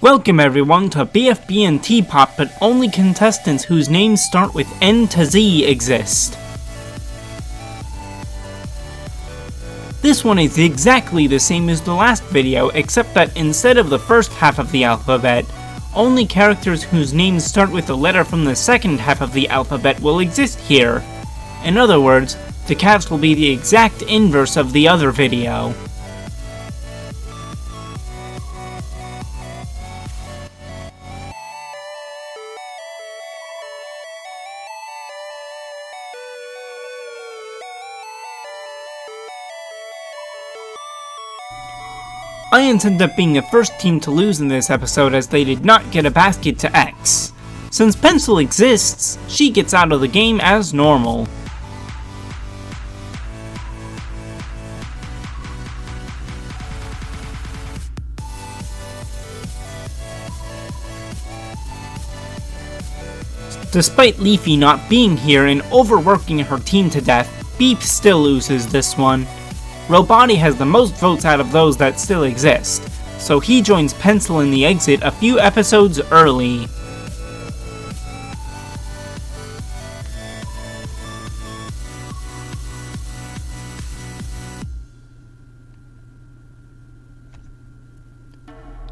Welcome everyone to BFB and TPOT, but only contestants whose names start with N to Z exist. This one is exactly the same as the last video, except that instead of the first half of the alphabet, only characters whose names start with a letter from the second half of the alphabet will exist here. In other words, the cast will be the exact inverse of the other video. Lions end up being the first team to lose in this episode as they did not get a basket to X. Since Pencil exists, she gets out of the game as normal. Despite Leafy not being here and overworking her team to death, Beep still loses this one. Roboti has the most votes out of those that still exist, so he joins Pencil in the exit a few episodes early.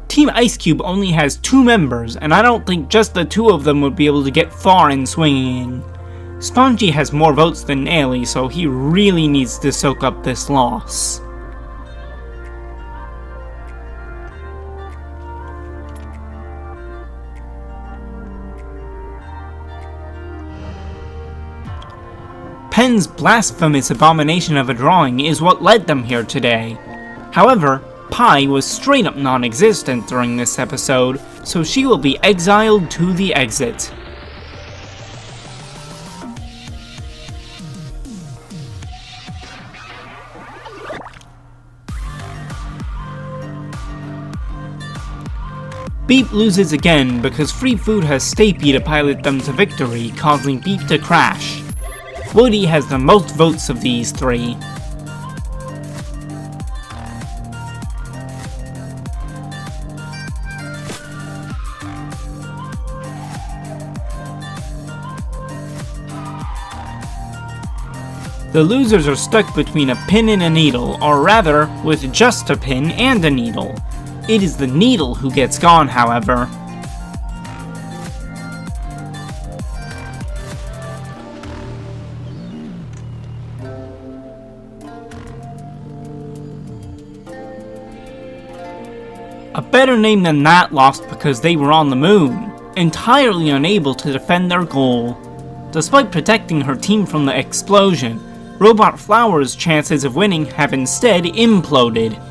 Team Ice Cube only has 2 members, and I don't think just the 2 of them would be able to get far in swinging. Spongy has more votes than Naily, so he really needs to soak up this loss. Pen's blasphemous abomination of a drawing is what led them here today. However, Pi was straight up non-existent during this episode, so she will be exiled to the exit. Beep loses again because Free Food has Stapy to pilot them to victory, causing Beep to crash. Woody has the most votes of these 3. The losers are stuck between a pin and a needle, or rather, with just a pin and a needle. It is the needle who gets gone, however. A better name than that lost because they were on the moon, entirely unable to defend their goal. Despite protecting her team from the explosion, Robot Flower's chances of winning have instead imploded.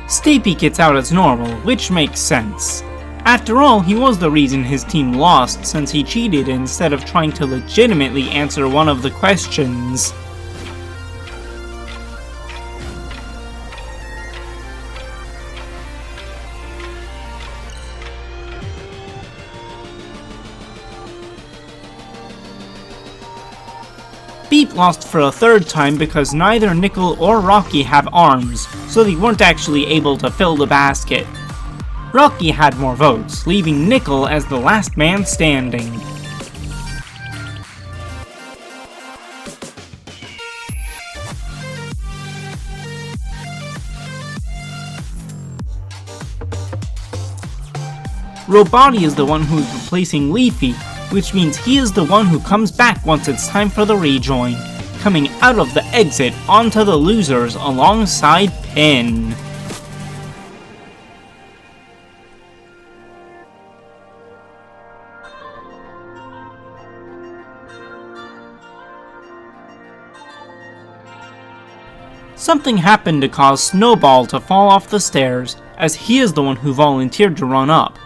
Stapy gets out as normal, which makes sense. After all, he was the reason his team lost since he cheated instead of trying to legitimately answer one of the questions. Beep lost for a 3rd time because neither Nickel or Rocky have arms, so they weren't actually able to fill the basket. Rocky had more votes, leaving Nickel as the last man standing. Roboti is the one who is replacing Leafy, which means he is the one who comes back once it's time for the rejoin, coming out of the exit onto the losers alongside Pin. Something happened to cause Snowball to fall off the stairs, as he is the one who volunteered to run up.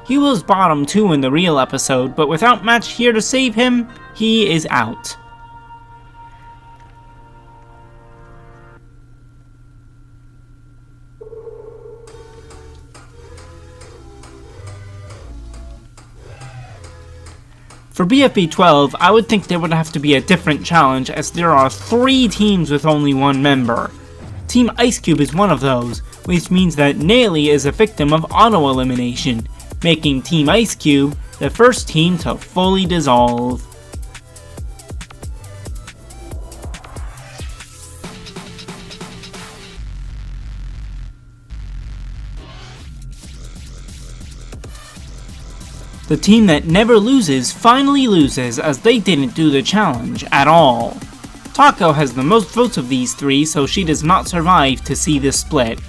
He was bottom 2 in the real episode, but without Match here to save him, he is out. For BFB 12, I would think there would have to be a different challenge as there are 3 teams with only 1 member. Team Ice Cube is one of those, which means that Nayli is a victim of auto-elimination, making Team Ice Cube the first team to fully dissolve. The team that never loses finally loses as they didn't do the challenge at all. Taco has the most votes of these 3, so she does not survive to see this split.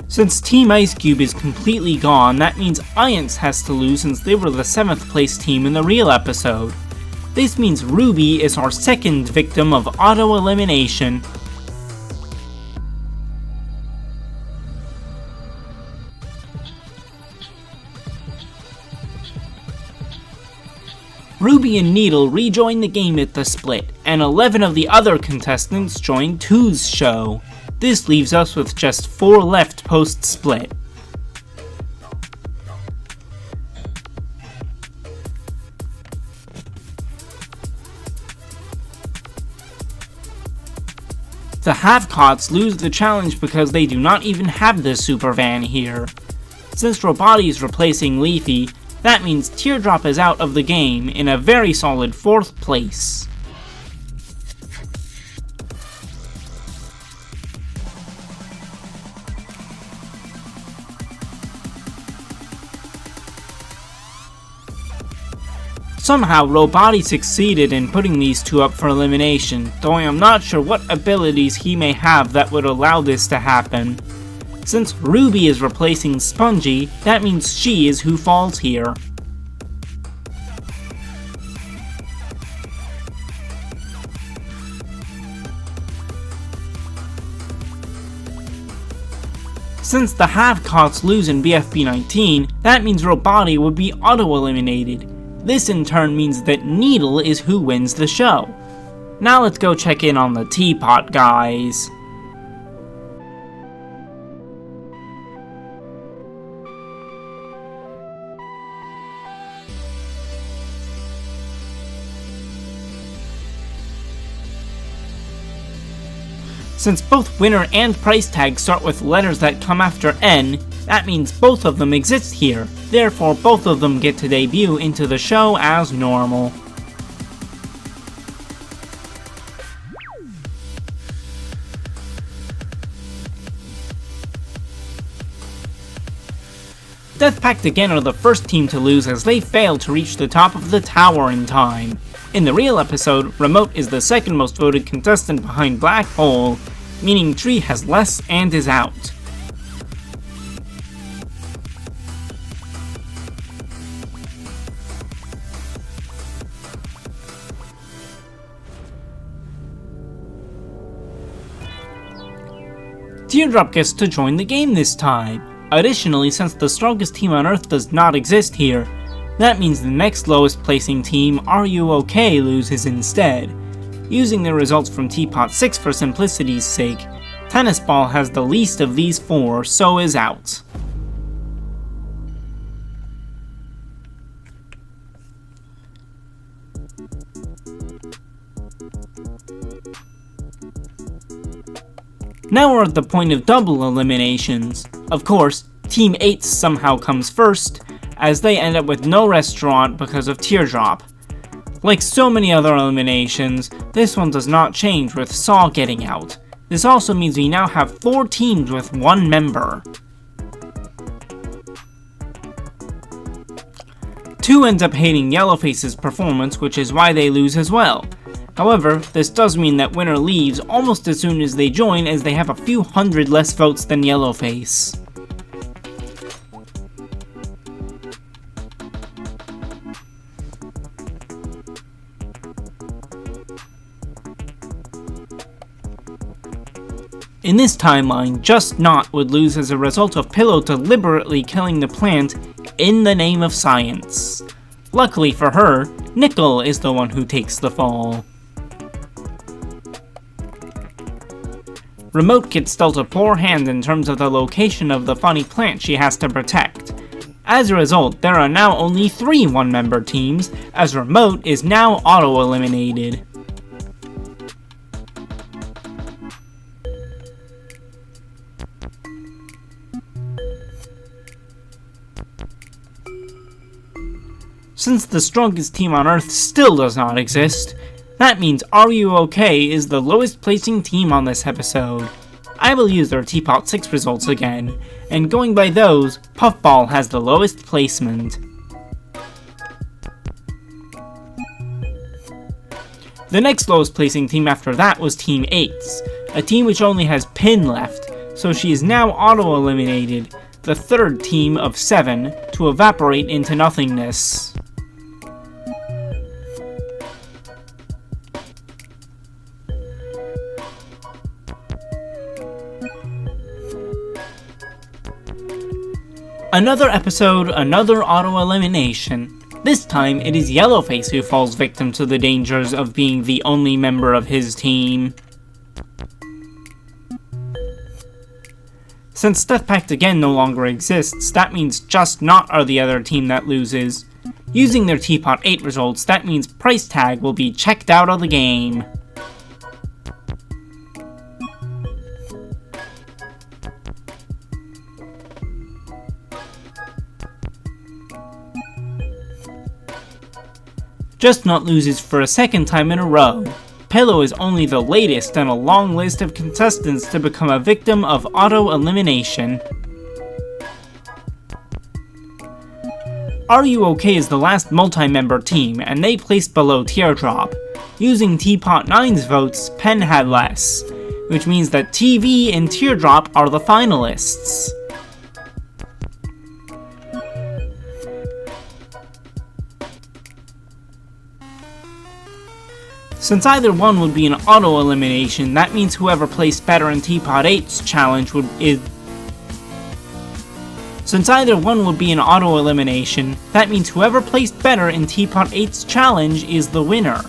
Since Team Ice Cube is completely gone, that means Iance has to lose since they were the 7th place team in the real episode. This means Ruby is our second victim of auto-elimination. Ruby and Needle rejoin the game at the split, and 11 of the other contestants join 2's show. This leaves us with just 4 left post-split. The Half-Cots lose the challenge because they do not even have the super van here. Since Robati is replacing Leafy, that means Teardrop is out of the game in a very solid 4th place. Somehow, Robati succeeded in putting these 2 up for elimination, though I am not sure what abilities he may have that would allow this to happen. Since Ruby is replacing Spongy, that means she is who falls here. Since the Half-Cots lose in BFB 19, that means Robati would be auto-eliminated. This in turn means that Needle is who wins the show. Now let's go check in on the TPOT guys. Since both winner and price tag start with letters that come after N, that means both of them exist here, therefore both of them get to debut into the show as normal. Death Pact again are the first team to lose as they fail to reach the top of the tower in time. In the real episode, Remote is the second most voted contestant behind Black Hole, meaning Tree has less and is out. Teardrop gets to join the game this time. Additionally, since the strongest team on Earth does not exist here, that means the next lowest placing team, Are You OK, loses instead. Using the results from TPOT 6 for simplicity's sake, Tennis Ball has the least of these 4, so is out. Now we're at the point of double eliminations. Of course, Team 8 somehow comes first, as they end up with no restaurant because of Teardrop. Like so many other eliminations, this one does not change with Saw getting out. This also means we now have 4 teams with 1 member. 2 ends up hating Yellowface's performance, which is why they lose as well. However, this does mean that winner leaves almost as soon as they join, as they have a few hundred less votes than Yellowface. In this timeline, Just Not would lose as a result of Pillow deliberately killing the plant in the name of science. Luckily for her, Nickel is the one who takes the fall. Remote gets dealt a poor hand in terms of the location of the funny plant she has to protect. As a result, there are now only 3 one-member teams, as Remote is now auto-eliminated. Since the strongest team on Earth still does not exist, that means Are You OK is the lowest placing team on this episode. I will use their TPOT 6 results again, and going by those, Puffball has the lowest placement. The next lowest placing team after that was Team 8's, a team which only has Pin left, so she is now auto-eliminated, the third team of 7, to evaporate into nothingness. Another episode, another auto-elimination. This time, it is Yellowface who falls victim to the dangers of being the only member of his team. Since Death Pact again no longer exists, that means Just Not are the other team that loses. Using their TPOT 8 results, that means Price Tag will be checked out of the game. Just Not loses for a second time in a row. Pillow is only the latest in a long list of contestants to become a victim of auto-elimination. Are You OK is the last multi-member team, and they placed below Teardrop. Using TPOT 9's votes, Pen had less, which means that TV and Teardrop are the finalists. Since either one would be an auto-elimination, that means whoever placed better in TPOT 8's challenge Since either one would be an auto-elimination, that means whoever placed better in TPOT 8's challenge is the winner.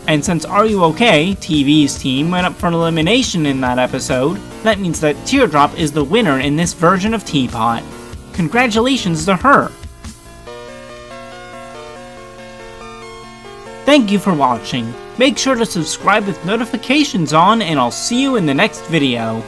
And since Are You OK, TV's team, went up for an elimination in that episode, that means that Teardrop is the winner in this version of TPOT. Congratulations to her! Thank you for watching. Make sure to subscribe with notifications on, and I'll see you in the next video.